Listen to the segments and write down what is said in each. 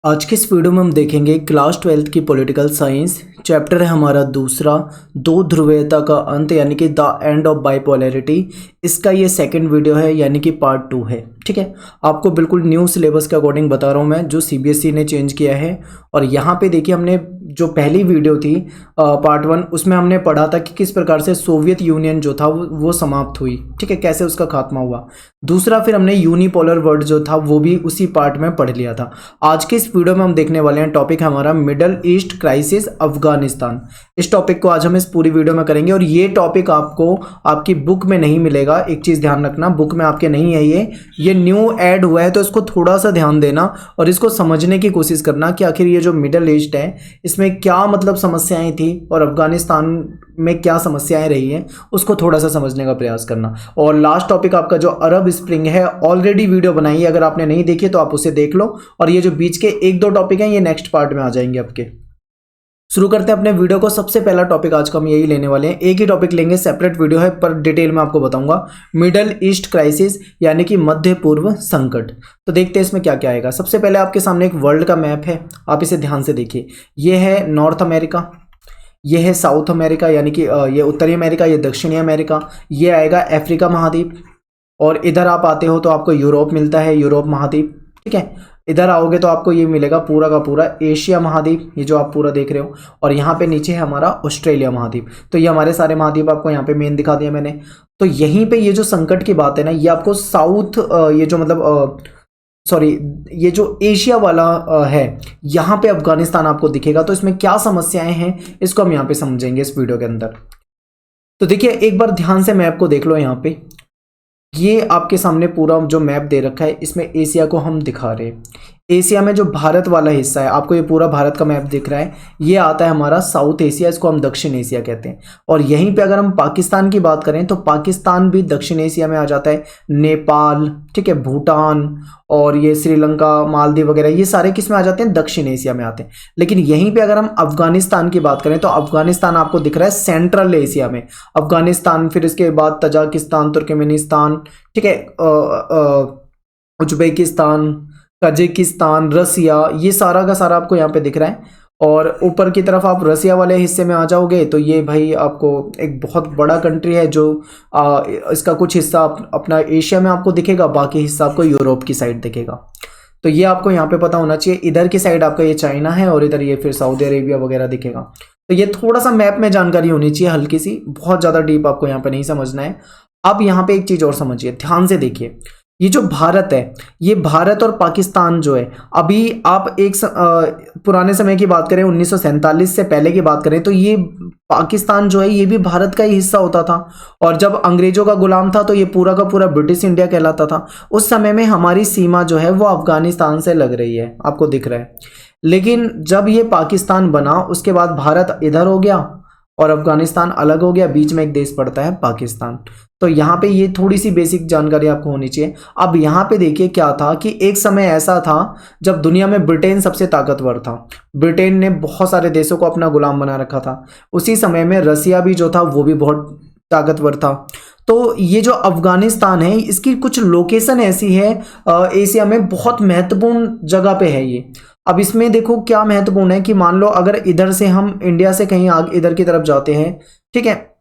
आज के इस वीडियो में हम देखेंगे क्लास 12th की पॉलिटिकल साइंस चैप्टर है हमारा दूसरा, दो ध्रुवीयता का अंत यानी कि द एंड ऑफ बाइपोलैरिटी। इसका ये सेकंड वीडियो है यानी कि पार्ट 2 है। ठीक है, आपको बिल्कुल न्यू सिलेबस के अकॉर्डिंग बता रहा हूँ मैं, जो सीबीएसई ने चेंज किया है। और यहाँ पे देखिए, हमने जो पहली वीडियो थी पार्ट 1, उसमें हमने पढ़ा था कि किस प्रकार से सोवियत यूनियन जो था वो समाप्त हुई। ठीक है, कैसे उसका खात्मा हुआ। दूसरा फिर हमने यूनिपोलर वर्ल्ड जो था वो भी उसी पार्ट में पढ़ लिया था। आज के इस वीडियो में हम देखने वाले हैं, टॉपिक हमारा मिडल ईस्ट क्राइसिस अफगानिस्तान। इस टॉपिक को आज हम इस पूरी वीडियो में करेंगे और ये टॉपिक आपको आपकी बुक में नहीं मिलेगा। एक चीज़ ध्यान रखना, बुक में आपके नहीं है ये न्यू ऐड हुआ है, तो इसको थोड़ा सा ध्यान देना और इसको समझने की कोशिश करना कि आखिर ये जो मिडल ईस्ट है इसमें क्या मतलब समस्याएं थी और अफगानिस्तान में क्या समस्याएं रही हैं, उसको थोड़ा सा समझने का प्रयास करना। और लास्ट टॉपिक आपका जो अरब स्प्रिंग है, ऑलरेडी वीडियो बनाई है, अगर आपने नहीं देखी तो आप उसे देख लो। और ये जो बीच के एक दो टॉपिक हैं ये नेक्स्ट पार्ट में आ जाएंगे आपके। शुरू करते हैं अपने वीडियो को। सबसे पहला टॉपिक आज का हम यही लेने वाले हैं, एक ही टॉपिक लेंगे, सेपरेट वीडियो है पर डिटेल में आपको बताऊंगा। मिडल ईस्ट क्राइसिस यानी कि मध्य पूर्व संकट। तो देखते हैं इसमें क्या क्या आएगा। सबसे पहले आपके सामने एक वर्ल्ड का मैप है, आप इसे ध्यान से देखिए। ये है नॉर्थ अमेरिका, ये है साउथ अमेरिका यानी कि ये उत्तरी अमेरिका, ये दक्षिणी अमेरिका, ये आएगा अफ्रीका महाद्वीप। और इधर आप आते हो तो आपको यूरोप मिलता है, यूरोप महाद्वीप। ठीक है, इधर आओगे तो आपको ये मिलेगा पूरा का पूरा एशिया महाद्वीप, ये जो आप पूरा देख रहे हो। और यहाँ पे नीचे है हमारा ऑस्ट्रेलिया महाद्वीप। तो ये हमारे सारे महाद्वीप आपको यहाँ पे मेन दिखा दिया मैंने। तो यहीं पे ये जो संकट की बात है ना, ये आपको साउथ ये जो मतलब सॉरी ये जो एशिया वाला है, यहाँ पे अफगानिस्तान आपको दिखेगा। तो इसमें क्या समस्याएं हैं इसको हम यहाँ पे समझेंगे इस वीडियो के अंदर। तो देखिए, एक बार ध्यान से मैप को देख लो। यहाँ पे ये आपके सामने पूरा जो मैप दे रखा है, इसमें एशिया को हम दिखा रहे हैं। एशिया में जो भारत वाला हिस्सा है, आपको ये पूरा भारत का मैप दिख रहा है, ये आता है हमारा साउथ एशिया, इसको हम दक्षिण एशिया कहते हैं। और यहीं पे अगर हम पाकिस्तान की बात करें तो पाकिस्तान भी दक्षिण एशिया में आ जाता है। नेपाल, ठीक है, भूटान और ये श्रीलंका, मालदीव वगैरह, ये सारे किस में आ जाते हैं? दक्षिण एशिया में आते हैं। लेकिन यहीं पे अगर हम अफगानिस्तान की बात करें तो अफगानिस्तान आपको दिख रहा है सेंट्रल एशिया में। अफगानिस्तान, फिर इसके बाद तजाकिस्तान, तुर्कमेनिस्तान, ठीक है, उज्बेकिस्तान, कजाकिस्तान, रसिया, ये सारा का सारा आपको यहाँ पे दिख रहा है। और ऊपर की तरफ आप रसिया वाले हिस्से में आ जाओगे तो ये भाई आपको एक बहुत बड़ा कंट्री है, जो इसका कुछ हिस्सा अपना एशिया में आपको दिखेगा, बाकी हिस्सा आपको यूरोप की साइड दिखेगा। तो ये आपको यहाँ पे पता होना चाहिए। इधर की साइड आपका ये चाइना है और इधर ये फिर सऊदी अरेबिया वगैरह दिखेगा। तो ये थोड़ा सा मैप में जानकारी होनी चाहिए, हल्की सी, बहुत ज़्यादा डीप आपको यहाँ पे नहीं समझना है। अब यहाँ पे एक चीज़ और समझिए, ध्यान से देखिए। ये जो भारत है, ये भारत और पाकिस्तान जो है, अभी आप एक पुराने समय की बात करें, 1947 से पहले की बात करें तो ये पाकिस्तान जो है ये भी भारत का ही हिस्सा होता था। और जब अंग्रेजों का गुलाम था तो ये पूरा का पूरा ब्रिटिश इंडिया कहलाता था। उस समय में हमारी सीमा जो है वो अफगानिस्तान से लग रही है, आपको दिख रहा है। लेकिन जब ये पाकिस्तान बना उसके बाद भारत इधर हो गया और अफगानिस्तान अलग हो गया, बीच में एक देश पड़ता है पाकिस्तान। तो यहाँ पे ये थोड़ी सी बेसिक जानकारी आपको होनी चाहिए। अब यहाँ पे देखिए क्या था कि एक समय ऐसा था जब दुनिया में ब्रिटेन सबसे ताकतवर था। ब्रिटेन ने बहुत सारे देशों को अपना गुलाम बना रखा था। उसी समय में रसिया भी जो था वो भी बहुत ताकतवर था। तो ये जो अफगानिस्तान है, इसकी कुछ लोकेशन ऐसी है एशिया में, बहुत महत्वपूर्ण जगह पे है ये। अब इसमें देखो क्या महत्वपूर्ण है कि मान लो अगर इधर से हम इंडिया से कहीं आगे इधर की तरफ जाते हैं, ठीक है,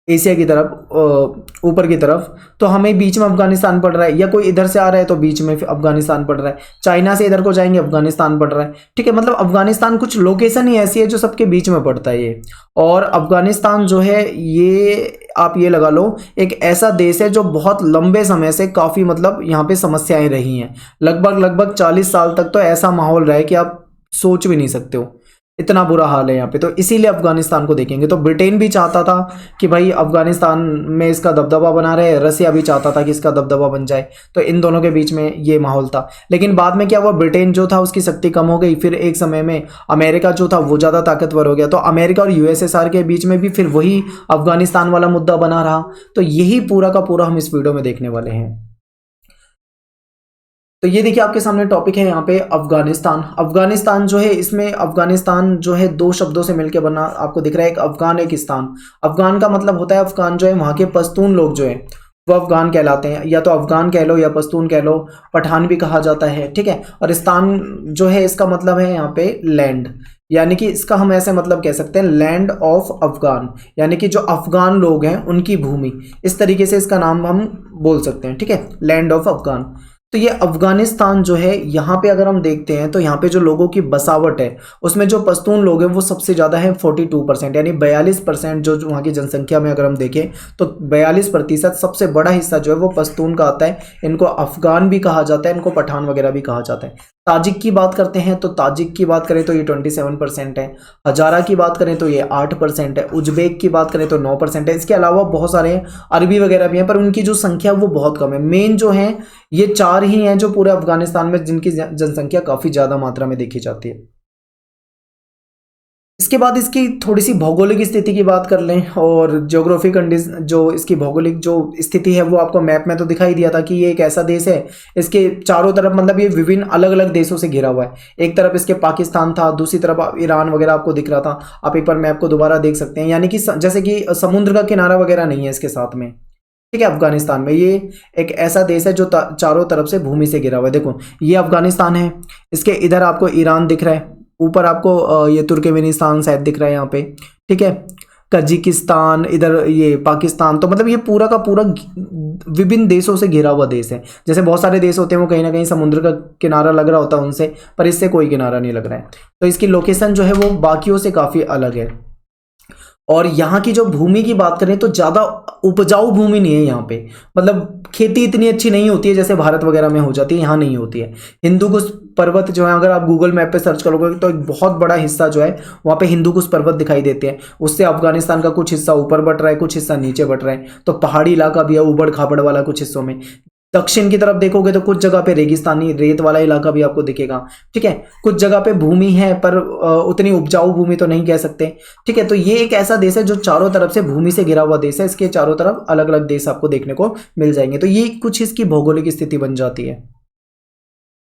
एशिया की तरफ, ऊपर की तरफ, तो हमें बीच में अफगानिस्तान पड़ रहा है। या कोई इधर से आ रहा है तो बीच में अफगानिस्तान पड़ रहा है। चाइना से इधर को जाएंगे, अफगानिस्तान पड़ रहा है। ठीक है, मतलब अफगानिस्तान कुछ लोकेशन ही ऐसी है जो सबके बीच में पड़ता है ये। और अफगानिस्तान जो है ये आप ये लगा लो, एक ऐसा देश है जो बहुत लंबे समय से काफ़ी मतलब यहाँ पे समस्याएं रही हैं। लगभग 40 साल तक तो ऐसा माहौल रहा है कि आप सोच भी नहीं सकते हो, इतना बुरा हाल है यहाँ पे। तो इसीलिए अफगानिस्तान को देखेंगे तो ब्रिटेन भी चाहता था कि भाई अफगानिस्तान में इसका दबदबा बना रहे, रसिया भी चाहता था कि इसका दबदबा बन जाए। तो इन दोनों के बीच में ये माहौल था। लेकिन बाद में क्या हुआ, ब्रिटेन जो था उसकी शक्ति कम हो गई। फिर एक समय में अमेरिका जो था वो ज़्यादा ताकतवर हो गया। तो अमेरिका और यूएसएसआर के बीच में भी फिर वही अफगानिस्तान वाला मुद्दा बना रहा। तो यही पूरा का पूरा हम इस वीडियो में देखने वाले हैं। तो ये देखिए आपके सामने टॉपिक है यहाँ पे अफगानिस्तान। अफगानिस्तान जो है, इसमें अफगानिस्तान जो है दो शब्दों से मिलकर बना, आपको दिख रहा है, एक अफगान एक स्थान। अफगान का मतलब होता है, अफगान जो है वहाँ के पश्तून लोग जो है वो अफगान कहलाते हैं। या तो अफगान कह लो या पश्तून कह लो, पठान भी कहा जाता है, ठीक है। और स्थान जो है इसका मतलब है यहाँ पे लैंड, यानी कि इसका हम ऐसे मतलब कह सकते हैं लैंड ऑफ अफगान, यानी कि जो अफगान लोग हैं उनकी भूमि, इस तरीके से इसका नाम हम बोल सकते हैं, ठीक है, लैंड ऑफ अफगान। तो ये अफगानिस्तान जो है, यहाँ पे अगर हम देखते हैं तो यहाँ पे जो लोगों की बसावट है उसमें जो पश्तून लोग हैं वो सबसे ज़्यादा है 42%, यानी 42% जो वहाँ की जनसंख्या में अगर हम देखें तो 42% सबसे बड़ा हिस्सा जो है वो पश्तून का आता है। इनको अफगान भी कहा जाता है, इनको पठान वगैरह भी कहा जाता है। ताजिक की बात करते हैं तो ताजिक की बात करें तो ये 27% है। हजारा की बात करें तो ये 8% है। उज्बेक की बात करें तो 9% है। इसके अलावा बहुत सारे हैं, अरबी वगैरह भी हैं, पर उनकी जो संख्या वो बहुत कम है। मेन जो है ये 4 ही हैं जो पूरे अफगानिस्तान में जिनकी जनसंख्या काफ़ी ज़्यादा मात्रा में देखी जाती है। इसके बाद इसकी थोड़ी सी भौगोलिक स्थिति की बात कर लें, और ज्योग्राफिक कंडीशन, जो इसकी भौगोलिक जो स्थिति है वो आपको मैप में तो दिखाई दिया था कि ये एक ऐसा देश है, इसके चारों तरफ मतलब ये विभिन्न अलग अलग देशों से घिरा हुआ है। एक तरफ इसके पाकिस्तान था, दूसरी तरफ ईरान वगैरह आपको दिख रहा था। आप एक बार मैप को दोबारा देख सकते हैं, यानी कि जैसे कि समुद्र का किनारा वगैरह नहीं है इसके साथ में, ठीक है। अफगानिस्तान में ये एक ऐसा देश है जो चारों तरफ से भूमि से घिरा हुआ है। देखो ये अफगानिस्तान है, इसके इधर आपको ईरान दिख रहा है, ऊपर आपको ये तुर्कमेनिस्तान शायद दिख रहा है यहाँ पे, ठीक है, कजाकिस्तान, इधर ये पाकिस्तान। तो मतलब ये पूरा का पूरा विभिन्न देशों से घिरा हुआ देश है। जैसे बहुत सारे देश होते हैं वो कहीं ना कहीं समुद्र का किनारा लग रहा होता है उनसे, पर इससे कोई किनारा नहीं लग रहा है। तो इसकी लोकेशन जो है वो बाकियों से काफ़ी अलग है। और यहाँ की जो भूमि की बात करें तो ज़्यादा उपजाऊ भूमि नहीं है यहाँ पे, मतलब खेती इतनी अच्छी नहीं होती है जैसे भारत वगैरह में हो जाती है, यहाँ नहीं होती है। हिंदुकुश पर्वत जो है, अगर आप गूगल मैप पे सर्च करोगे तो एक बहुत बड़ा हिस्सा जो है वहाँ पे हिंदुकुश पर्वत दिखाई देते हैं। उससे अफगानिस्तान का कुछ हिस्सा ऊपर बढ़ रहा है, कुछ हिस्सा नीचे बढ़ रहा है। तो पहाड़ी इलाका भी है, उबड़ खाबड़ वाला कुछ हिस्सों में। दक्षिण की तरफ देखोगे तो कुछ जगह पे रेगिस्तानी रेत वाला इलाका भी आपको दिखेगा, ठीक है। कुछ जगह पे भूमि है पर उतनी उपजाऊ भूमि तो नहीं कह सकते, ठीक है। तो ये एक ऐसा देश है जो चारों तरफ से भूमि से घिरा हुआ देश है। इसके चारों तरफ अलग अलग देश आपको देखने को मिल जाएंगे। तो ये कुछ इसकी भौगोलिक स्थिति बन जाती है।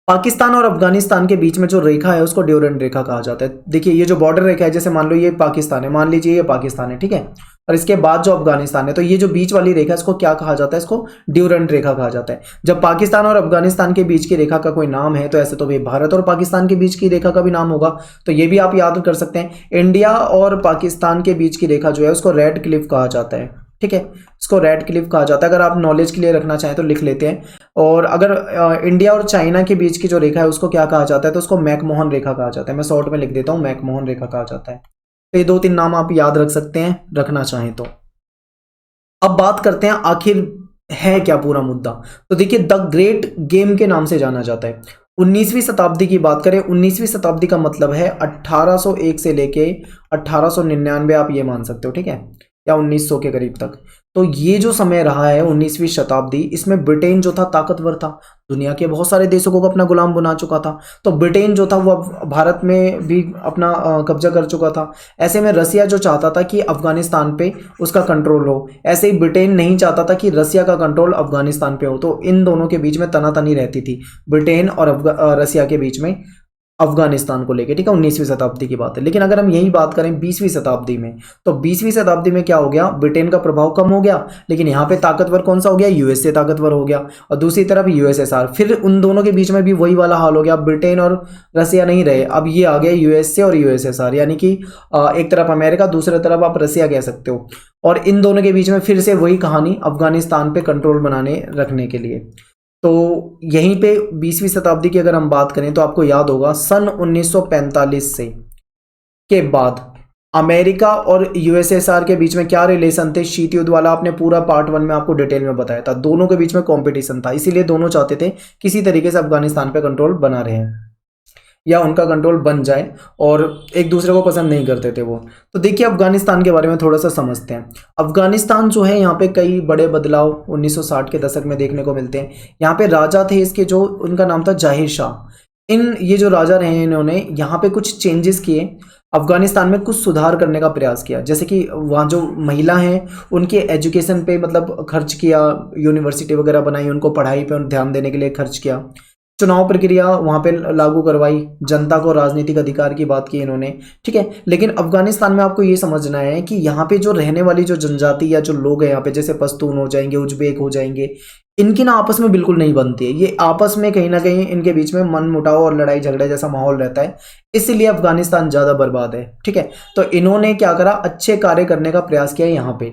पाकिस्तान और अफगानिस्तान के बीच में जो रेखा है उसको ड्यूरेंट रेखा कहा जाता है। देखिए ये जो बॉर्डर रेखा है, जैसे मान लो ये पाकिस्तान है, मान लीजिए ये पाकिस्तान है, ठीक है, और इसके बाद जो अफगानिस्तान है, तो ये जो बीच वाली रेखा है इसको क्या कहा जाता है, इसको ड्यूरेंट रेखा कहा जाता है। जब पाकिस्तान और अफगानिस्तान के बीच की रेखा का कोई नाम है तो ऐसे तो भाई भारत और पाकिस्तान के बीच की रेखा का भी नाम होगा, तो ये भी आप याद कर सकते हैं। इंडिया और पाकिस्तान के बीच की रेखा जो है उसको रेड क्लिफ कहा जाता है, ठीक है, इसको रेड क्लिफ कहा जाता है। अगर आप नॉलेज के लिए रखना चाहें तो लिख लेते हैं। और अगर इंडिया और चाइना के बीच की जो रेखा है उसको क्या कहा जाता है, तो उसको मैकमोहन रेखा कहा जाता है। मैं शॉर्ट में लिख देता हूँ, मैकमोहन रेखा कहा जाता है। तो ये 2-3 नाम आप याद रख सकते हैं, रखना चाहें तो। अब बात करते हैं आखिर है क्या पूरा मुद्दा। तो देखिए द ग्रेट गेम के नाम से जाना जाता है। 19वीं शताब्दी की बात करें, 19वीं शताब्दी का मतलब है 1801 से लेके 1899 आप ये मान सकते हो, ठीक है, या 1900 के करीब तक। तो ये जो समय रहा है 19वीं शताब्दी, इसमें ब्रिटेन जो था ताकतवर था, दुनिया के बहुत सारे देशों को अपना गुलाम बना चुका था। तो ब्रिटेन जो था वो भारत में भी अपना कब्जा कर चुका था। ऐसे में रसिया जो चाहता था कि अफगानिस्तान पे उसका कंट्रोल हो, ऐसे ही ब्रिटेन नहीं चाहता था कि रसिया का कंट्रोल अफगानिस्तान पे हो। तो इन दोनों के बीच में तनातनी रहती थी, ब्रिटेन और रसिया के बीच में अफगानिस्तान को लेके, ठीक है। 19वीं शताब्दी की बात है। लेकिन अगर हम यही बात करें 20वीं शताब्दी में, तो 20वीं शताब्दी में क्या हो गया, ब्रिटेन का प्रभाव कम हो गया, लेकिन यहाँ पे ताकतवर कौन सा हो गया, यूएसए ताकतवर हो गया, और दूसरी तरफ यूएसएसआर। फिर उन दोनों के बीच में भी वही वाला हाल हो गया, ब्रिटेन और रसिया नहीं रहे, अब ये आ गया यूएसए और यूएसएसआर, यानी कि एक तरफ अमेरिका, दूसरी तरफ आप रसिया कह सकते हो। और इन दोनों के बीच में फिर से वही कहानी, अफगानिस्तान पे कंट्रोल बनाने रखने के लिए। तो यहीं पे 20वीं शताब्दी की अगर हम बात करें तो आपको याद होगा सन 1945 से के बाद अमेरिका और यूएसएसआर के बीच में क्या रिलेशन थे, शीत युद्ध वाला आपने पूरा पार्ट 1 में आपको डिटेल में बताया था। दोनों के बीच में कंपटीशन था, इसीलिए दोनों चाहते थे किसी तरीके से अफगानिस्तान पे कंट्रोल बना रहे हैं या उनका कंट्रोल बन जाए, और एक दूसरे को पसंद नहीं करते थे वो। तो देखिए अफगानिस्तान के बारे में थोड़ा सा समझते हैं। अफगानिस्तान जो है यहाँ पे कई बड़े बदलाव 1960 के दशक में देखने को मिलते हैं। यहाँ पे राजा थे इसके, जो उनका नाम था जाहिर शाह। ये जो राजा रहे हैं इन्होंने यहाँ पे कुछ चेंजेस किए, अफगानिस्तान में कुछ सुधार करने का प्रयास किया। जैसे कि वहाँ जो महिला हैं उनके एजुकेशन पे मतलब खर्च किया, यूनिवर्सिटी वगैरह बनाई, उनको पढ़ाई पे ध्यान देने के लिए खर्च किया। चुनाव प्रक्रिया वहाँ पे लागू करवाई, जनता को राजनीतिक अधिकार की बात की इन्होंने, ठीक है। लेकिन अफगानिस्तान में आपको ये समझना है कि यहाँ पे जो रहने वाली जो जनजाति या जो लोग हैं यहाँ पे, जैसे पश्तून हो जाएंगे, उज्बेक हो जाएंगे, इनकी ना आपस में बिल्कुल नहीं बनती है। ये आपस में कहीं ना कहीं इनके बीच में मन मुटाव और लड़ाई झगड़े जैसा माहौल रहता है, इसीलिए अफगानिस्तान ज़्यादा बर्बाद है, ठीक है। तो इन्होंने क्या करा, अच्छे कार्य करने का प्रयास किया यहाँ पे।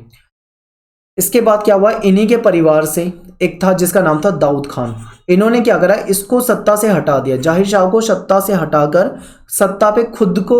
इसके बाद क्या हुआ, इन्हीं के परिवार से एक था जिसका नाम था दाऊद खान। इन्होंने क्या करा, इसको सत्ता से हटा दिया, जाहिर शाह को सत्ता से हटाकर सत्ता पे खुद को,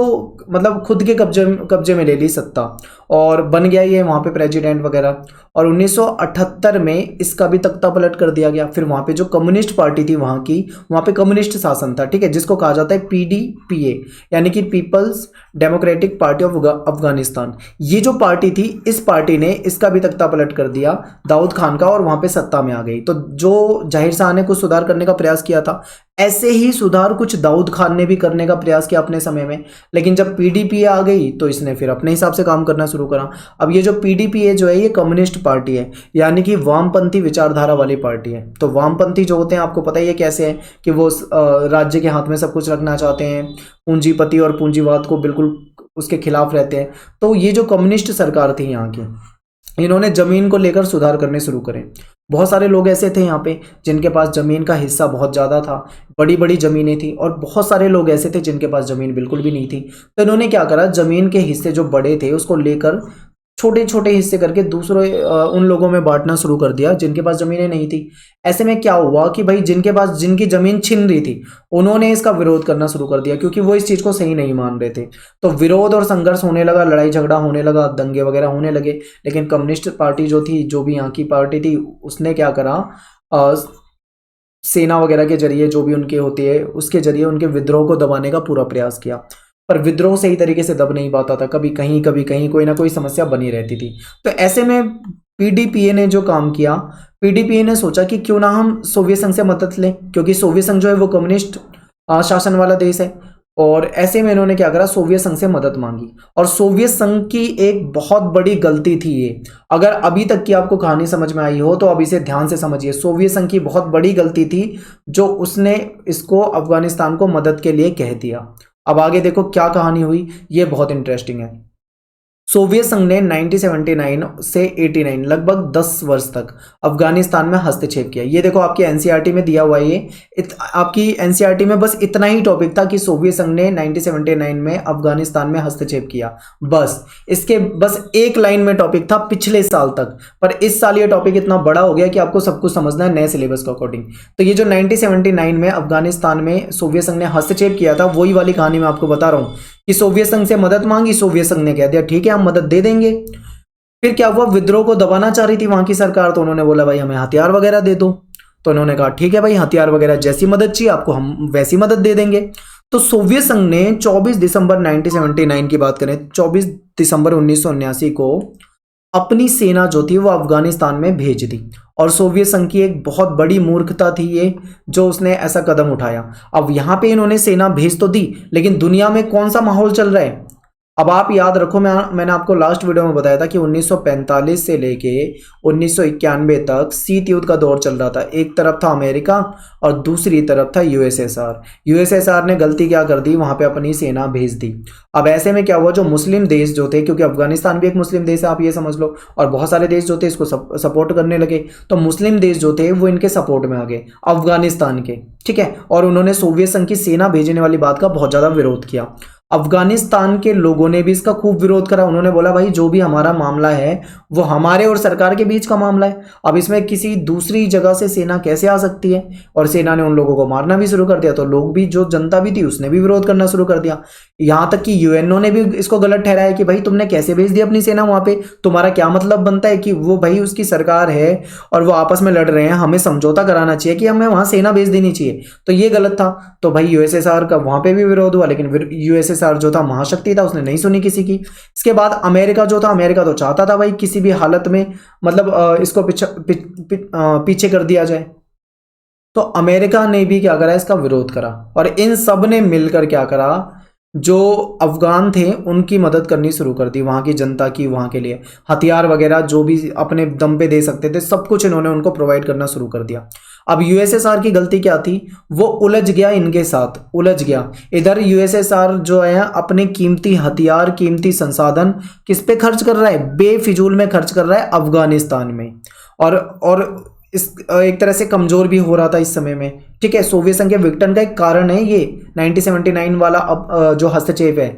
मतलब खुद के कब्जे में ले ली सत्ता, और बन गया ये वहाँ पे प्रेसिडेंट वगैरह। और 1978 में इसका भी तख्ता पलट कर दिया गया। फिर वहाँ पे जो कम्युनिस्ट पार्टी थी वहाँ की, वहाँ पे कम्युनिस्ट शासन था, ठीक है, जिसको कहा जाता है PDPA, यानी कि people's democratic party of Afghanistan. ये जो पार्टी थी, इस पार्टी ने इसका भी तख्ता पलट कर दिया दाऊद खान का, और वहाँ पे सत्ता में आ गई। तो जो जाहिर शाह ने कुछ सुधार करने का प्रयास किया था, ऐसे ही सुधार कुछ दाऊद खान ने भी करने का प्रयास किया अपने समय में। लेकिन जब PDPA आ गई तो इसने फिर अपने हिसाब से काम करना शुरू करा। अब ये जो PDPA जो है, ये कम्युनिस्ट पार्टी है, यानी कि वामपंथी विचारधारा वाली पार्टी है। तो वामपंथी जो होते हैं, आपको पता ही है कैसे है कि वो राज्य के हाथ में सब कुछ रखना चाहते हैं, पूंजीपति और पूंजीवाद को बिल्कुल उसके खिलाफ रहते हैं। तो ये जो कम्युनिस्ट सरकार थी यहाँ की, इन्होंने जमीन को लेकर सुधार करने शुरू करे। बहुत सारे लोग ऐसे थे यहाँ पे जिनके पास जमीन का हिस्सा बहुत ज़्यादा था, बड़ी बड़ी ज़मीनें थी, और बहुत सारे लोग ऐसे थे जिनके पास ज़मीन बिल्कुल भी नहीं थी। तो इन्होंने क्या करा, ज़मीन के हिस्से जो बड़े थे उसको लेकर छोटे छोटे हिस्से करके दूसरे उन लोगों में बांटना शुरू कर दिया जिनके पास ज़मीनें नहीं थी। ऐसे में क्या हुआ कि भाई जिनके पास, जिनकी ज़मीन छिन रही थी, उन्होंने इसका विरोध करना शुरू कर दिया, क्योंकि वो इस चीज़ को सही नहीं मान रहे थे। तो विरोध और संघर्ष होने लगा, लड़ाई झगड़ा होने लगा, दंगे वगैरह होने लगे। लेकिन कम्युनिस्ट पार्टी जो थी, जो भी यहाँ की पार्टी थी, उसने क्या करा, सेना वगैरह के जरिए, जो भी उनके होती है, उसके जरिए उनके विद्रोह को दबाने का पूरा प्रयास किया। पर विद्रोह सही तरीके से दब नहीं पाता था, कभी कहीं कोई ना कोई समस्या बनी रहती थी। तो ऐसे में PDPA ने जो काम किया, PDPA ने सोचा कि क्यों ना हम सोवियत संघ से मदद लें, क्योंकि सोवियत संघ जो है वो कम्युनिस्ट शासन वाला देश है। और ऐसे में इन्होंने क्या करा, सोवियत संघ से मदद मांगी। और सोवियत संघ की एक बहुत बड़ी गलती थी ये, अगर अभी तक की आपको कहानी समझ में आई हो तो अब इसे ध्यान से समझिए। सोवियत संघ की बहुत बड़ी गलती थी जो उसने इसको, अफगानिस्तान को मदद के लिए कह दिया। अब आगे देखो क्या कहानी हुई, ये बहुत इंटरेस्टिंग है। सोवियत संघ ने 1979 से 89 लगभग 10 वर्ष तक अफगानिस्तान में हस्तक्षेप किया। ये देखो आपकी एनसीईआरटी में दिया हुआ है ये। आपकी एनसीईआरटी में बस इतना ही टॉपिक था कि सोवियत संघ ने 1979 में अफगानिस्तान में हस्तक्षेप किया, बस इसके बस एक लाइन में टॉपिक था पिछले साल तक। पर इस साल ये टॉपिक इतना बड़ा हो गया कि आपको सब कुछ समझना है नए सिलेबस के अकॉर्डिंग। तो ये जो 1979 में अफगानिस्तान में सोवियत संघ ने हस्तक्षेप किया था, वही वाली कहानी मैं आपको बता रहा हूँ कि सोवियत संघ से मदद मांगी, सोवियत संघ ने कह दिया ठीक है हम मदद दे देंगे। फिर क्या हुआ, विद्रोह को दबाना चाह रही थी वहां की सरकार, तो उन्होंने बोला भाई हमें हथियार वगैरह दे दो। तो उन्होंने कहा ठीक है भाई, हथियार वगैरह जैसी मदद चाहिए आपको हम वैसी मदद दे देंगे। तो सोवियत संघ ने 24 दिसंबर 1979 की बात करें, 24 दिसंबर 1979 को अपनी सेना जो थी वो अफगानिस्तान में भेज दी। और सोवियत संघ की एक बहुत बड़ी मूर्खता थी ये, जो उसने ऐसा कदम उठाया। अब यहाँ पे इन्होंने सेना भेज तो दी, लेकिन दुनिया में कौन सा माहौल चल रहा है, अब आप याद रखो, मैंने आपको लास्ट वीडियो में बताया था कि 1945 से लेके 1991 तक शीत युद्ध का दौर चल रहा था। एक तरफ था अमेरिका और दूसरी तरफ था यूएसएसआर। यूएसएसआर ने गलती क्या कर दी, वहां पे अपनी सेना भेज दी। अब ऐसे में क्या हुआ, जो मुस्लिम देश जो थे, क्योंकि अफगानिस्तान भी एक मुस्लिम देश है आप ये समझ लो, और बहुत सारे देश जो थे इसको सपोर्ट करने लगे, तो मुस्लिम देश जो थे वो इनके सपोर्ट में आ गए अफगानिस्तान के, ठीक है। और उन्होंने सोवियत संघ की सेना भेजने वाली बात का बहुत ज़्यादा विरोध किया। अफगानिस्तान के लोगों ने भी इसका खूब विरोध करा। उन्होंने बोला भाई जो भी हमारा मामला है वो हमारे और सरकार के बीच का मामला है, अब इसमें किसी दूसरी जगह से सेना कैसे आ सकती है। और सेना ने उन लोगों को मारना भी शुरू कर दिया। तो लोग भी, जो जनता भी थी उसने भी विरोध करना शुरू कर दिया। यहाँ तक कि यूएनओ ने भी इसको गलत ठहराया कि भाई तुमने कैसे भेज दी अपनी सेना वहां पे, तुम्हारा क्या मतलब बनता है कि वो भाई उसकी सरकार है और वो आपस में लड़ रहे हैं, हमें समझौता कराना चाहिए कि हमें वहां सेना भेज देनी चाहिए। तो ये गलत था। तो भाई यूएसएसआर का वहां पे भी विरोध हुआ, लेकिन यूएसएसआर जो था महाशक्ति था, उसने नहीं सुनी किसी की। इसके बाद अमेरिका जो था, अमेरिका तो चाहता था भाई किसी भी हालत में मतलब इसको पीछे कर दिया जाए। तो अमेरिका ने भी क्या करा, इसका विरोध करा। और इन सब ने मिलकर क्या करा, जो अफगान थे उनकी मदद करनी शुरू कर दी, वहाँ की जनता की, वहाँ के लिए हथियार वगैरह जो भी अपने दम पे दे सकते थे सब कुछ इन्होंने उनको प्रोवाइड करना शुरू कर दिया। अब यूएसएसआर की गलती क्या थी, वो उलझ गया, इनके साथ उलझ गया। इधर यूएसएसआर जो है अपने कीमती हथियार, कीमती संसाधन किस पे खर्च कर रहा है, बेफिजूल में खर्च कर रहा है अफगानिस्तान में। और इस एक तरह से कमजोर भी हो रहा था इस समय में। ठीक है, सोवियत संघ के विघटन का एक कारण है ये 1979 वाला जो हस्तक्षेप है,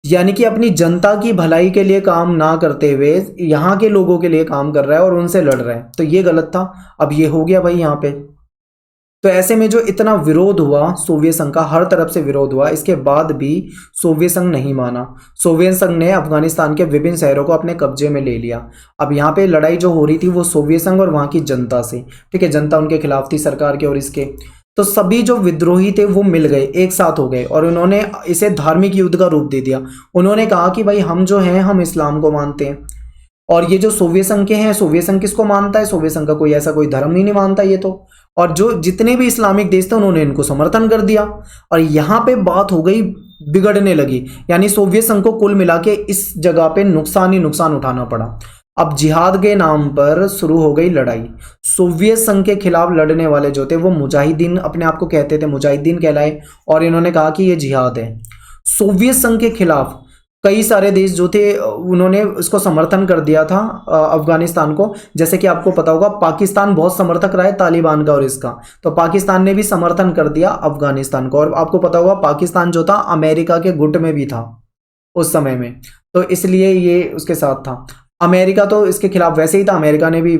यानी कि अपनी जनता की भलाई के लिए काम ना करते हुए यहाँ के लोगों के लिए काम कर रहा है और उनसे लड़ रहा है, तो ये गलत था। अब ये हो गया भाई यहाँ पे। तो ऐसे में जो इतना विरोध हुआ सोवियत संघ का, हर तरफ से विरोध हुआ, इसके बाद भी सोवियत संघ नहीं माना। सोवियत संघ ने अफगानिस्तान के विभिन्न शहरों को अपने कब्जे में ले लिया। अब यहाँ पे लड़ाई जो हो रही थी वो सोवियत संघ और वहाँ की जनता से। ठीक है, जनता उनके खिलाफ थी, सरकार के और इसके। तो सभी जो विद्रोही थे वो मिल गए, एक साथ हो गए और उन्होंने इसे धार्मिक युद्ध का रूप दे दिया। उन्होंने कहा कि भाई हम जो हैं हम इस्लाम को मानते हैं, और ये जो सोवियत संघ के हैं, सोवियत संघ किसको मानता है, सोवियत संघ का कोई ऐसा कोई धर्म ही नहीं मानता ये तो। और जो जितने भी इस्लामिक देश थे उन्होंने इनको समर्थन कर दिया, और यहाँ पे बात हो गई, बिगड़ने लगी। यानी सोवियत संघ को कुल मिला के इस जगह पे नुकसान ही नुकसान उठाना पड़ा। अब जिहाद के नाम पर शुरू हो गई लड़ाई। सोवियत संघ के खिलाफ लड़ने वाले जो थे वो मुजाहिदीन अपने आप को कहते थे, मुजाहिदीन कहलाए, और इन्होंने कहा कि ये जिहाद है। सोवियत संघ के खिलाफ कई सारे देश जो थे उन्होंने उसको समर्थन कर दिया था अफगानिस्तान को। जैसे कि आपको पता होगा पाकिस्तान बहुत समर्थक रहा है तालिबान का और इसका, तो पाकिस्तान ने भी समर्थन कर दिया अफगानिस्तान को। और आपको पता होगा पाकिस्तान जो था अमेरिका के गुट में भी था उस समय में, तो इसलिए ये उसके साथ था। अमेरिका तो इसके खिलाफ वैसे ही था, अमेरिका ने भी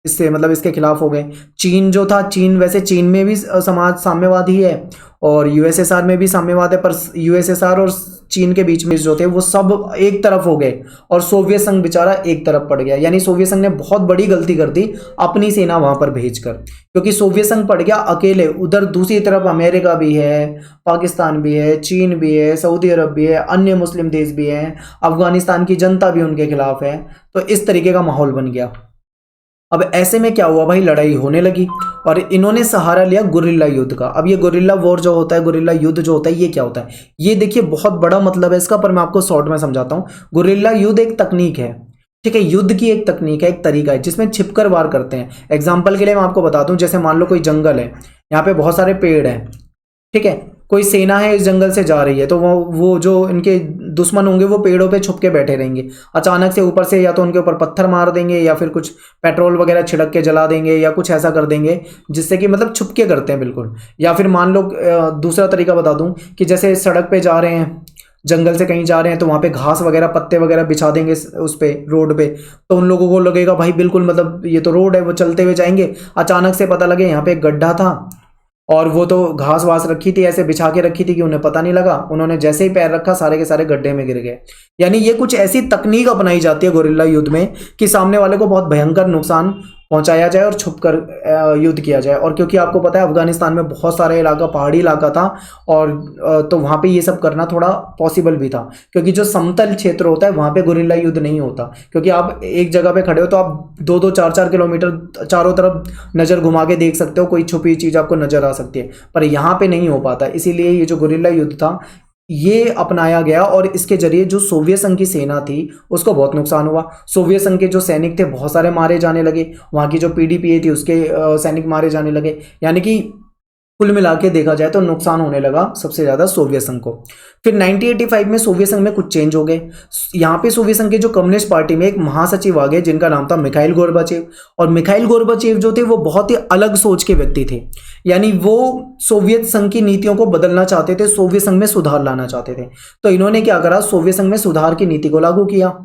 इससे मतलब इसके खिलाफ हो गए। चीन जो था, चीन वैसे चीन में भी समाज साम्यवाद ही है और यूएसएसआर में भी साम्यवाद है, पर यूएसएसआर और चीन के बीच में जो थे वो सब एक तरफ हो गए और सोवियत संघ बेचारा एक तरफ पड़ गया। यानी सोवियत संघ ने बहुत बड़ी गलती कर दी अपनी सेना वहां पर भेजकर, क्योंकि सोवियत संघ पड़ गया अकेले। उधर दूसरी तरफ अमेरिका भी है, पाकिस्तान भी है, चीन भी है, सऊदी अरब भी है, अन्य मुस्लिम देश भी हैं, अफगानिस्तान की जनता भी उनके खिलाफ है। तो इस तरीके का माहौल बन गया। अब ऐसे में क्या हुआ भाई, लड़ाई होने लगी और इन्होंने सहारा लिया गुरिल्ला युद्ध का। अब ये गुरिल्ला वॉर जो होता है, गुरिल्ला युद्ध जो होता है, ये क्या होता है, ये देखिए बहुत बड़ा मतलब है इसका, पर मैं आपको शॉर्ट में समझाता हूँ। गुरिल्ला युद्ध एक तकनीक है, ठीक है, युद्ध की एक तकनीक है, एक तरीका है जिसमें छिपकर वार करते हैं। एग्जाम्पल के लिए मैं आपको बताता हूँ, जैसे मान लो कोई जंगल है, यहाँ पे बहुत सारे पेड़ हैं, ठीक है, कोई सेना है इस जंगल से जा रही है, तो वो जो इनके दुश्मन होंगे वो पेड़ों पे छुप के बैठे रहेंगे। अचानक से ऊपर से या तो उनके ऊपर पत्थर मार देंगे या फिर कुछ पेट्रोल वगैरह छिड़क के जला देंगे या कुछ ऐसा कर देंगे जिससे कि मतलब छुप के करते हैं बिल्कुल। या फिर मान लो दूसरा तरीका बता दूं कि जैसे सड़क पे जा रहे हैं, जंगल से कहीं जा रहे हैं, तो वहाँ पे घास वगैरह पत्ते वगैरह बिछा देंगे उस पे रोड पे, तो उन लोगों को लगेगा भाई बिल्कुल मतलब ये तो रोड है, वो चलते हुए जाएंगे। अचानक से पता लगे यहाँ पे एक गड्ढा था और वो तो घास वास रखी थी, ऐसे बिछा के रखी थी कि उन्हें पता नहीं लगा, उन्होंने जैसे ही पैर रखा सारे के सारे गड्ढे में गिर गए। यानी ये कुछ ऐसी तकनीक अपनाई जाती है गुरिल्ला युद्ध में कि सामने वाले को बहुत भयंकर नुकसान पहुंचाया जाए और छुपकर युद्ध किया जाए। और क्योंकि आपको पता है अफगानिस्तान में बहुत सारा इलाका पहाड़ी इलाका था और तो वहाँ पे ये सब करना थोड़ा पॉसिबल भी था, क्योंकि जो समतल क्षेत्र होता है वहाँ पे गुरिल्ला युद्ध नहीं होता, क्योंकि आप एक जगह पे खड़े हो तो आप 2-2, 4-4 किलोमीटर चारों तरफ नज़र घुमा के देख सकते हो, कोई छुपी चीज़ आपको नज़र आ सकती है, पर यहाँ पे नहीं हो पाता। इसीलिए ये जो गुरिल्ला युद्ध था ये अपनाया गया और इसके जरिए जो सोवियत संघ की सेना थी उसको बहुत नुकसान हुआ। सोवियत संघ के जो सैनिक थे बहुत सारे मारे जाने लगे, वहाँ की जो पीडीपीए थी उसके सैनिक मारे जाने लगे। यानी कि कुल मिला के देखा जाए तो नुकसान होने लगा सबसे ज़्यादा सोवियत संघ को। फिर 1985 में सोवियत संघ में कुछ चेंज हो गए। यहाँ पे सोवियत संघ के जो कम्युनिस्ट पार्टी में एक महासचिव आ गए जिनका नाम था मिखाइल गोर्बाचेव। और मिखाइल गोर्बाचेव जो थे वो बहुत ही अलग सोच के व्यक्ति थे, यानी वो सोवियत संघ की नीतियों को बदलना चाहते थे, सोवियत संघ में सुधार लाना चाहते थे। तो इन्होंने क्या करा, सोवियत संघ में सुधार की नीति को लागू किया।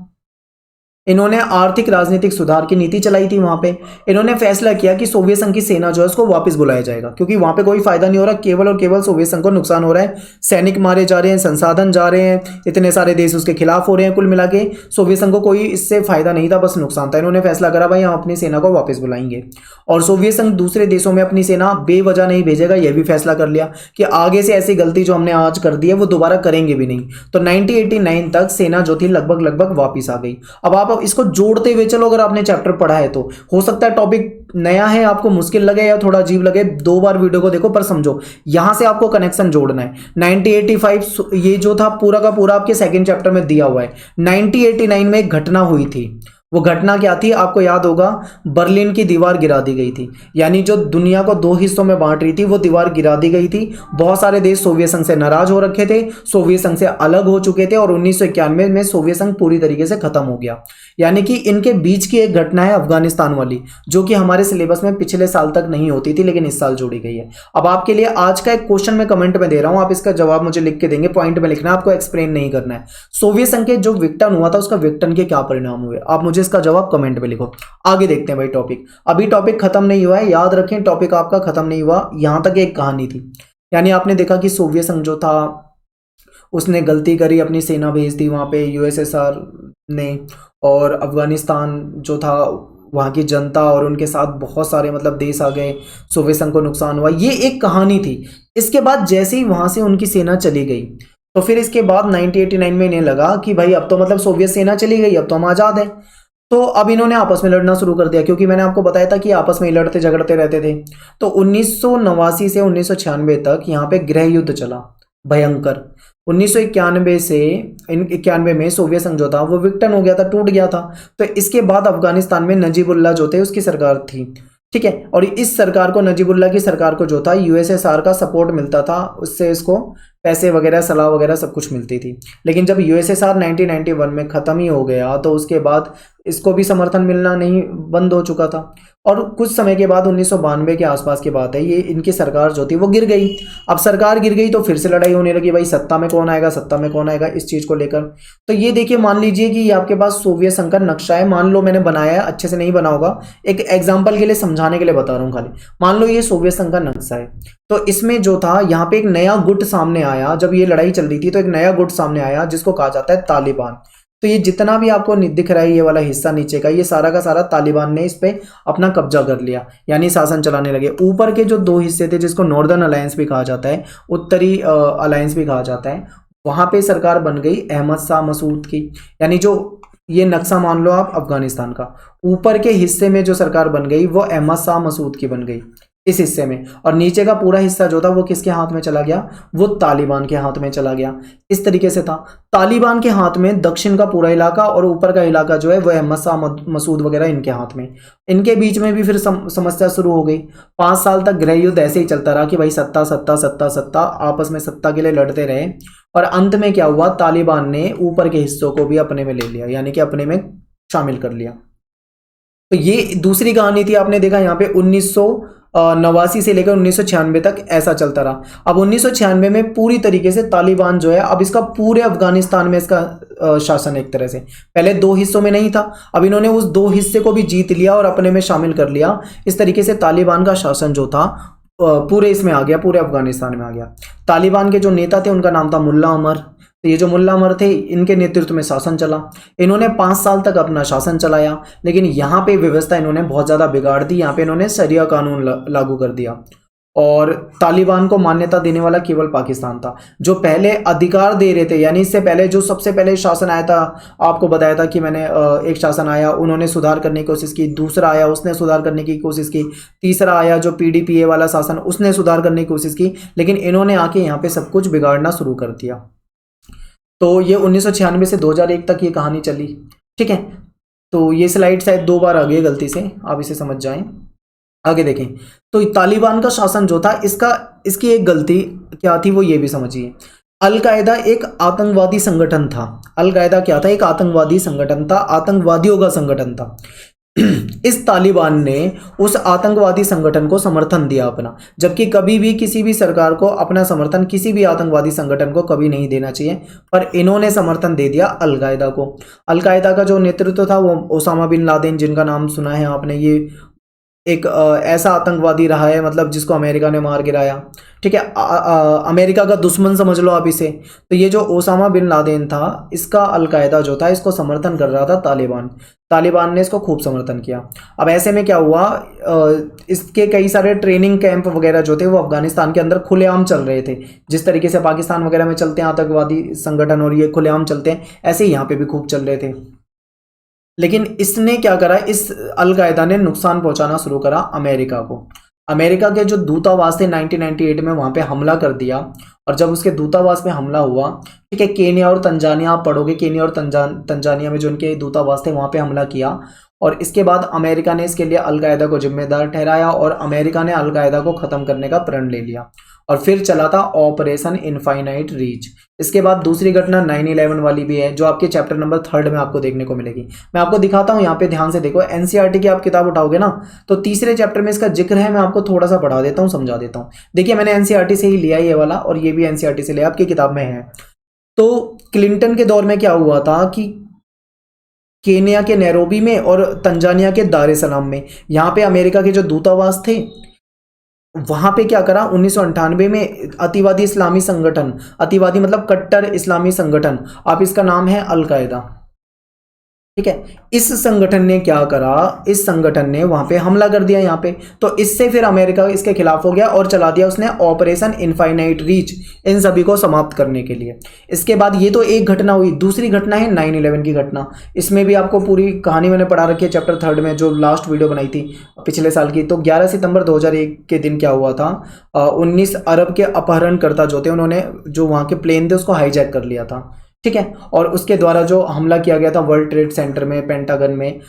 इन्होंने आर्थिक राजनीतिक सुधार की नीति चलाई थी। वहां पे इन्होंने फैसला किया कि सोवियत संघ की सेना जो है उसको वापस बुलाया जाएगा, क्योंकि वहां पे कोई फायदा नहीं हो रहा, केवल और केवल सोवियत संघ को नुकसान हो रहा है, सैनिक मारे जा रहे हैं, संसाधन जा रहे हैं, इतने सारे देश उसके खिलाफ हो रहे हैं। कुल मिला के सोवियत संघ को कोई इससे फायदा नहीं था, बस नुकसान था। इन्होंने फैसला करा भाई हम अपनी सेना को वापस बुलाएंगे और सोवियत संघ दूसरे देशों में अपनी सेना बेवजह नहीं भेजेगा, यह भी फैसला कर लिया कि आगे से ऐसी गलती जो हमने आज कर दी है वो दोबारा करेंगे भी नहीं। तो 1989 तक सेना जो थी लगभग वापिस आ गई। अब आप इसको जोड़ते हुए चलो, अगर आपने चैप्टर पढ़ा है तो हो सकता है टॉपिक नया है, आपको मुश्किल लगे या थोड़ा अजीब लगे, 2 बार वीडियो को देखो, पर समझो यहां से आपको कनेक्शन जोड़ना है। 1985 ये जो था पूरा का पूरा आपके सेकंड चैप्टर में दिया हुआ है। 1989 में एक घटना हुई थी, वो घटना क्या थी आपको याद होगा, बर्लिन की दीवार गिरा दी गई थी। यानी जो दुनिया को दो हिस्सों में बांट रही थी वो दीवार गिरा दी गई थी। बहुत सारे देश सोवियत संघ से नाराज हो रखे थे, सोवियत संघ से अलग हो चुके थे और 1991 में सोवियत संघ पूरी तरीके से खत्म हो गया। यानी कि इनके बीच की एक घटना है अफगानिस्तान वाली, जो कि हमारे सिलेबस में पिछले साल तक नहीं होती थी लेकिन इस साल जोड़ी गई है। अब आपके लिए आज का एक क्वेश्चन मैं कमेंट में दे रहा हूं, आप इसका जवाब मुझे लिख के देंगे, पॉइंट में लिखना, आपको एक्सप्लेन नहीं करना है। सोवियत संघ के जो विघटन हुआ था उसका विघटन के क्या परिणाम हुए, आप मुझे इसका जवाब कमेंट में लिखो। आगे देखते हैं भाई टॉपिक। अभी टॉपिक खत्म नहीं हुआ है, याद रखें टॉपिक आपका खत्म नहीं हुआ, यहां तक एक कहानी थी। यानी आपने देखा कि सोवियत संघ जो था उसने गलती करी, अपनी सेना भेज दी वहां पे यूएसएसआर ने, और अफगानिस्तान जो था वहाँ की जनता और उनके साथ बहुत सारे मतलब देश आ गए, सोवियत संघ को नुकसान हुआ, ये एक कहानी थी। इसके बाद जैसे ही वहां से उनकी सेना चली गई तो फिर इसके बाद 1989 में इन्हें लगा कि भाई अब तो मतलब सोवियत सेना चली गई, अब तो हम आज़ाद हैं। तो अब इन्होंने आपस में लड़ना शुरू कर दिया, क्योंकि मैंने आपको बताया था कि आपस में ही लड़ते झगड़ते रहते थे। तो 1989 से 1996 तक यहाँ पे गृह युद्ध चला भयंकर। 1991 से 91 में सोवियत संघ जो था वो विघटन हो गया था, टूट गया था। तो इसके बाद अफगानिस्तान में नजीबुल्लाह जो थे उसकी सरकार थी, ठीक है। और इस सरकार को, नजीबुल्लाह की सरकार को जो था यूएसएसआर का सपोर्ट मिलता था, उससे इसको पैसे वगैरह सलाह वगैरह सब कुछ मिलती थी। लेकिन जब यूएसएसआर 1991 में ख़त्म ही हो गया तो उसके बाद इसको भी समर्थन मिलना नहीं, बंद हो चुका था। और कुछ समय के बाद 1992 के आसपास की बात है, ये इनकी सरकार जो थी वो गिर गई। अब सरकार गिर गई तो फिर से लड़ाई होने लगी, भाई सत्ता में कौन आएगा, सत्ता में कौन आएगा, इस चीज़ को लेकर। तो ये देखिए, मान लीजिए कि ये आपके पास सोवियत संघ का नक्शा है, मान लो मैंने बनाया है, अच्छे से नहीं बना होगा, एक एग्जाम्पल के लिए समझाने के लिए बता रहा हूँ खाली। मान लो ये सोवियत संघ का नक्शा है, तो इसमें जो था यहाँ पे एक नया गुट सामने आया, जब ये लड़ाई चल रही थी तो एक नया गुट सामने आया जिसको कहा जाता है तालिबान। तो ये जितना भी आपको दिख रहा है ये वाला हिस्सा नीचे का, ये सारा का सारा तालिबान ने इस पे अपना कब्जा कर लिया, यानी शासन चलाने लगे। ऊपर के जो दो हिस्से थे जिसको नॉर्दर्न अलायंस भी कहा जाता है, उत्तरी अलायंस भी कहा जाता है, वहां पे सरकार बन गई अहमद शाह मसूद की। यानी जो ये नक्शा मान लो आप अफगानिस्तान का, ऊपर के हिस्से में जो सरकार बन गई वो अहमद शाह मसूद की बन गई इस हिस्से में, और नीचे का पूरा हिस्सा जो था वो किसके हाथ में चला गया, वो तालिबान के हाथ में चला गया। इस तरीके से था, तालिबान के हाथ में दक्षिण का पूरा इलाका और ऊपर का इलाका जो है वो अहमद शाह मसूद वगैरह इनके हाथ में। इनके बीच में भी फिर समस्या शुरू हो गई। 5 साल तक गृह युद्ध ऐसे ही चलता रहा कि भाई सत्ता सत्ता सत्ता सत्ता, आपस में सत्ता के लिए लड़ते रहे। और अंत में क्या हुआ, तालिबान ने ऊपर के हिस्सों को भी अपने में ले लिया, यानी कि अपने में शामिल कर लिया। तो ये दूसरी कहानी थी। आपने देखा यहाँ पे 1989 से लेकर 1996 तक ऐसा चलता रहा। अब 1996 में पूरी तरीके से तालिबान जो है, अब इसका पूरे अफगानिस्तान में इसका शासन एक तरह से, पहले 2 हिस्सों में नहीं था, अब इन्होंने उस 2 हिस्से को भी जीत लिया और अपने में शामिल कर लिया। इस तरीके से तालिबान का शासन जो था पूरे इसमें आ गया, पूरे अफगानिस्तान में आ गया। तालिबान के जो नेता थे उनका नाम था मुल्ला अमर। तो ये जो मुल्ला अमर थे, इनके नेतृत्व में शासन चला। इन्होंने 5 साल तक अपना शासन चलाया, लेकिन यहाँ पे व्यवस्था इन्होंने बहुत ज़्यादा बिगाड़ दी। यहाँ पे इन्होंने शरिया कानून लागू कर दिया और तालिबान को मान्यता देने वाला केवल पाकिस्तान था। जो पहले अधिकार दे रहे थे, यानी इससे पहले जो सबसे पहले शासन आया था, आपको बताया था कि मैंने एक शासन आया, उन्होंने सुधार करने की कोशिश की, दूसरा आया उसने सुधार करने की कोशिश की, तीसरा आया जो पीडीपीए वाला शासन, उसने सुधार करने की कोशिश की, लेकिन इन्होंने आके यहाँ पे सब कुछ बिगाड़ना शुरू कर दिया। तो ये 1996 से 2001 तक ये कहानी चली, ठीक है। तो ये स्लाइड शायद 2 बार आ गई गलती से, आप इसे समझ जाएं। आगे देखें, तो तालिबान का शासन जो था, इसकी एक गलती क्या थी वो ये भी समझिए। अलकायदा एक आतंकवादी संगठन था। अलकायदा क्या था, एक आतंकवादी संगठन था, आतंकवादियों का संगठन था। इस तालिबान ने उस आतंकवादी संगठन को समर्थन दिया अपना, जबकि कभी भी किसी भी सरकार को अपना समर्थन किसी भी आतंकवादी संगठन को कभी नहीं देना चाहिए, पर इन्होंने समर्थन दे दिया अलकायदा को। अलकायदा का जो नेतृत्व था वो ओसामा बिन लादेन, जिनका नाम सुना है आपने, ये एक ऐसा आतंकवादी रहा है मतलब जिसको अमेरिका ने मार गिराया, ठीक है। अमेरिका का दुश्मन समझ लो आप इसे। तो ये जो ओसामा बिन लादेन था, इसका अलकायदा जो था इसको समर्थन कर रहा था तालिबान। तालिबान ने इसको खूब समर्थन किया। अब ऐसे में क्या हुआ, इसके कई सारे ट्रेनिंग कैंप वगैरह जो थे वो अफगानिस्तान के अंदर खुलेआम चल रहे थे। जिस तरीके से पाकिस्तान वगैरह में चलते हैं आतंकवादी संगठन और ये खुलेआम चलते हैं, ऐसे ही यहाँ पे भी खूब चल रहे थे। लेकिन इसने क्या करा, इस अलकायदा ने नुकसान पहुंचाना शुरू करा अमेरिका को। अमेरिका के जो दूतावास थे 1998 में वहां पे हमला कर दिया और जब उसके दूतावास पे हमला हुआ, ठीक है, केन्या और तंजानिया, आप पढ़ोगे केन्या और तंजानिया में जो उनके दूतावास थे वहाँ पे हमला किया, और इसके बाद अमेरिका ने इसके लिए अलकायदा को जिम्मेदार ठहराया और अमेरिका ने अलकायदा को ख़त्म करने का प्रण ले लिया, और फिर चला था ऑपरेशन इनफाइनाइट रीच। इसके बाद दूसरी घटना 9/11 वाली भी है, जो आपके चैप्टर नंबर 3 में आपको देखने को मिलेगी। मैं आपको दिखाता हूँ, यहाँ पे ध्यान से देखो, एनसीईआरटी की आप किताब उठाओगे ना तो तीसरे चैप्टर में इसका जिक्र है। मैं आपको थोड़ा सा पढ़ा देता हूँ, समझा देता हूँ। देखिए मैंने एनसीईआरटी से ही लिया ये वाला, और ये भी एनसीईआरटी से लिया, आपकी किताब में है। तो क्लिंटन के दौर में क्या हुआ था कि केन्या के नैरोबी में और तंजानिया के दार ए सलाम में, यहाँ पे अमेरिका के जो दूतावास थे वहां पे क्या करा, 1998 में अतिवादी इस्लामी संगठन, अतिवादी मतलब कट्टर इस्लामी संगठन, आप इसका नाम है अलकायदा, ठीक है, इस संगठन ने क्या करा, इस संगठन ने वहां पे हमला कर दिया यहाँ पे। तो इससे फिर अमेरिका इसके खिलाफ हो गया और चला दिया उसने ऑपरेशन इनफाइनाइट रीच, इन सभी को समाप्त करने के लिए। इसके बाद ये तो एक घटना हुई, दूसरी घटना है 9/11 की घटना। इसमें भी आपको पूरी कहानी मैंने पढ़ा रखी है चैप्टर 3 में, जो लास्ट वीडियो बनाई थी पिछले साल की। तो 11 सितंबर 2001 के दिन क्या हुआ था, 19 अरब के अपहरणकर्ता जो थे, उन्होंने जो वहाँ के प्लेन थे उसको हाईजैक कर लिया था, ठीक है, और उसके द्वारा जो हमला किया गया था वर्ल्ड ट्रेड सेंटर में, पेंटागन में,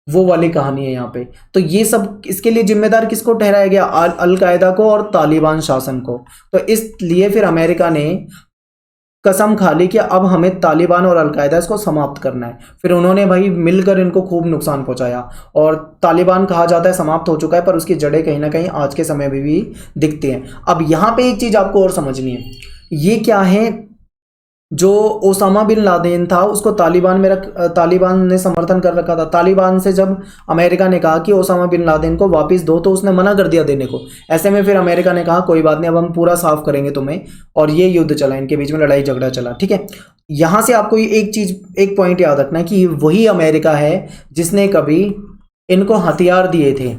वो वाली कहानी है यहाँ पे। तो ये सब इसके लिए जिम्मेदार किसको ठहराया गया, अलकायदा को और तालिबान शासन को। तो इसलिए फिर अमेरिका ने कसम खा ली कि अब हमें तालिबान और अलकायदा इसको समाप्त करना है। फिर उन्होंने भाई मिलकर इनको खूब नुकसान पहुंचाया, और तालिबान कहा जाता है समाप्त हो चुका है, पर उसकी जड़ें कहीं ना कहीं आज के समय में भी दिखती हैं। अब यहाँ पे एक चीज आपको और समझनी है, ये क्या है, जो ओसामा बिन लादेन था उसको तालिबान ने समर्थन कर रखा था। तालिबान से जब अमेरिका ने कहा कि ओसामा बिन लादेन को वापस दो, तो उसने मना कर दिया देने को। ऐसे में फिर अमेरिका ने कहा कोई बात नहीं, अब हम पूरा साफ करेंगे तुम्हें, और ये युद्ध चला, इनके बीच में लड़ाई झगड़ा चला, ठीक है। यहाँ से आपको एक पॉइंट याद रखना है कि वही अमेरिका है जिसने कभी इनको हथियार दिए थे,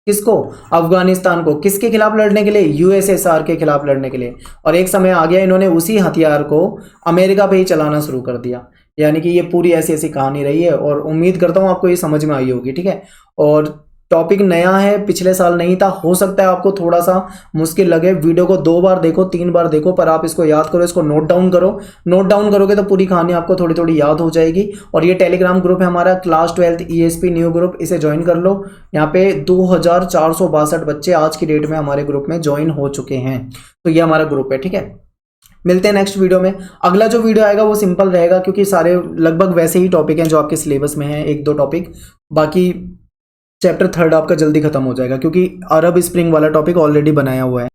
किसको, अफगानिस्तान को, किसके खिलाफ लड़ने के लिए, यूएसएसआर के खिलाफ लड़ने के लिए। और एक समय आ गया इन्होंने उसी हथियार को अमेरिका पे ही चलाना शुरू कर दिया। यानी कि ये पूरी ऐसी ऐसी कहानी रही है, और उम्मीद करता हूँ आपको ये समझ में आई होगी, ठीक है। और टॉपिक नया है, पिछले साल नहीं था, हो सकता है आपको थोड़ा सा मुश्किल लगे। वीडियो को 2 बार देखो, 3 बार देखो, पर आप इसको याद करो, इसको नोट डाउन करो। नोट डाउन करोगे तो पूरी कहानी आपको थोड़ी थोड़ी याद हो जाएगी। और ये टेलीग्राम ग्रुप है हमारा, क्लास 12 ईएसपी न्यू ग्रुप, इसे ज्वाइन कर लो। यहाँ पे 2462 बच्चे आज की डेट में हमारे ग्रुप में ज्वाइन हो चुके हैं। तो ये हमारा ग्रुप है, ठीक है। मिलते हैं नेक्स्ट वीडियो में। अगला जो वीडियो आएगा वो सिंपल रहेगा, क्योंकि सारे लगभग वैसे ही टॉपिक हैं जो आपके सिलेबस में हैं, 1-2 टॉपिक। बाकी चैप्टर 3 आपका जल्दी खत्म हो जाएगा, क्योंकि अरब स्प्रिंग वाला टॉपिक ऑलरेडी बनाया हुआ है।